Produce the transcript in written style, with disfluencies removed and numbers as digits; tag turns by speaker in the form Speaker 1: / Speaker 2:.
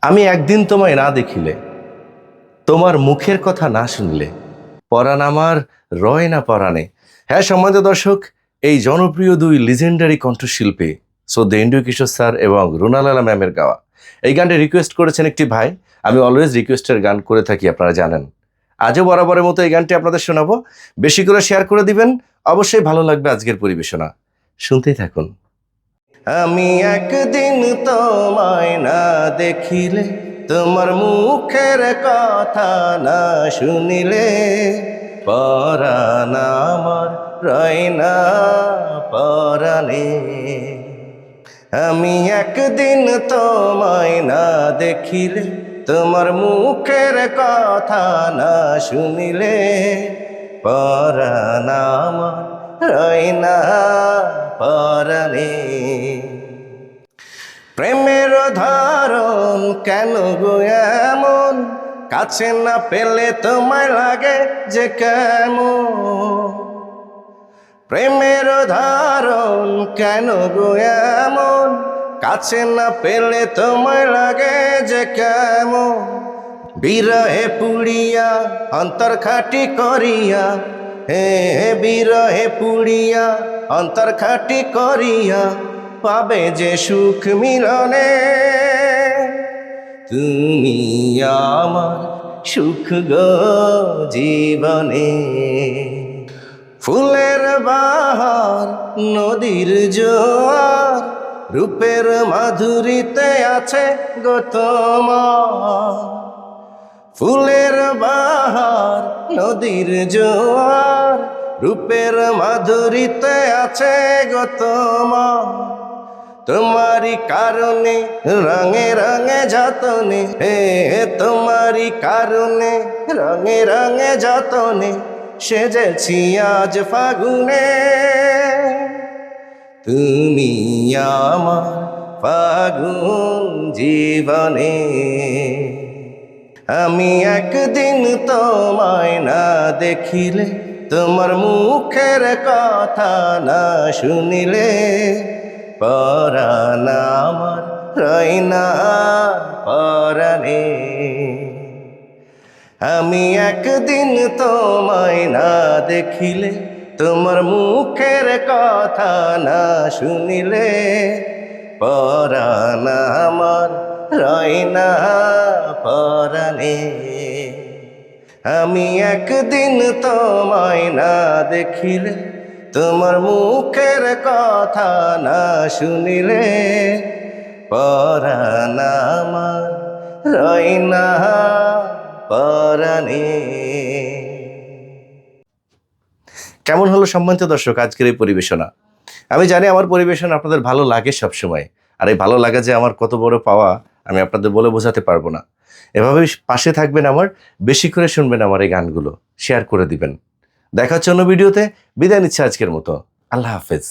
Speaker 1: আমি একদিন তোমায় না দেখিলে, তোমার মুখের কথা না শুনলে, পরাণ আমার রয় না পরাণে। হ্যাঁ সম্মানিত দর্শক, এই জনপ্রিয় দুই লিজেন্ডারি কণ্ঠশিল্পী শ্রদ্ধেয় এন্ড্রু কিশোর স্যার এবং রুনালালা ম্যামের গাওয়া এই গানটি রিকোয়েস্ট করেছেন একটি ভাই। আমি অলওয়েজ রিকোয়েস্টের গান করে থাকি, আপনারা জানেন। আজও বরাবরের মতো এই গানটি আপনাদের শোনাবো। বেশি করে শেয়ার করে দিবেন, অবশ্যই ভালো লাগবে আজকের পরিবেশনা। শুনতেই থাকুন। আমি একদিন তোমায় না দেখিলে, তোমার মুখের কথা না শুনিলে, পরাণ আমার রয় না পরাণে। আমি একদিন তোমায় না দেখিলে, তোমার মুখের কথা না শুনিলে, পরাণ আমার রয় না পরাণে। প্রেমের ধারণ কেন গো এমন, কাছে না পেলে তোমায় লাগে যে কেমন। প্রেমের ধারণ কেন গো এমন, কাছে না পেলে তোমায় লাগে যে কেমন। বিরহে পুড়িয়া অন্তর খাটি করিয়া, হে বিরহে পুড়িয়া অন্তর খাটি করিয়া, পাবে যে সুখ মিলনে। তুমি আমার সুখ গো জীবনে। ফুলের বাহার নদীর জোয়ার, রূপের মাধুরীতে আছে গো তোমার। ফুলের বাহার নদীর জোয়ার, রূপের মাধুরীতে আছে গো তোমার। তোমারি কারণে রঙে রঙে যতনে, হে তোমারি কারণে রঙে রঙে যতনে, সেজেছি আজ ফাগুনে। তুমি আমার ফাগুন জীবনে। আমি একদিন তোমায় না দেখিলে, তোমার মুখের কথা না শুনিলে, পরাণ আমার রয় না পরাণে। আমি একদিন তোমায় না দেখিলে, তোমার মুখের কথা না শুনিলে, পরাণ আমার রয় না পরাণে। আমি একদিন তোমায় না দেখিলে, তোমার মুখের কথা না শুনিলে, পরাণ আমার রয় না পরাণে। কেমন হলো সম্মানিত দর্শক আজকের এই পরিবেশনা? আমি জানি আমার পরিবেশনা আপনাদের ভালো লাগে সবসময়, আর এই ভালো লাগা যে আমার কত বড় পাওয়া আমি আপনাদের বলে বোঝাতে পারবো না। এভাবেই পাশে থাকবেন আমার, বেশি করে শুনবেন আমার এই গানগুলো, শেয়ার করে দিবেন। দেখা হচ্ছে অন্য ভিডিওতে। বিদায় নিচ্ছে আজকের মতো। আল্লাহ হাফেজ।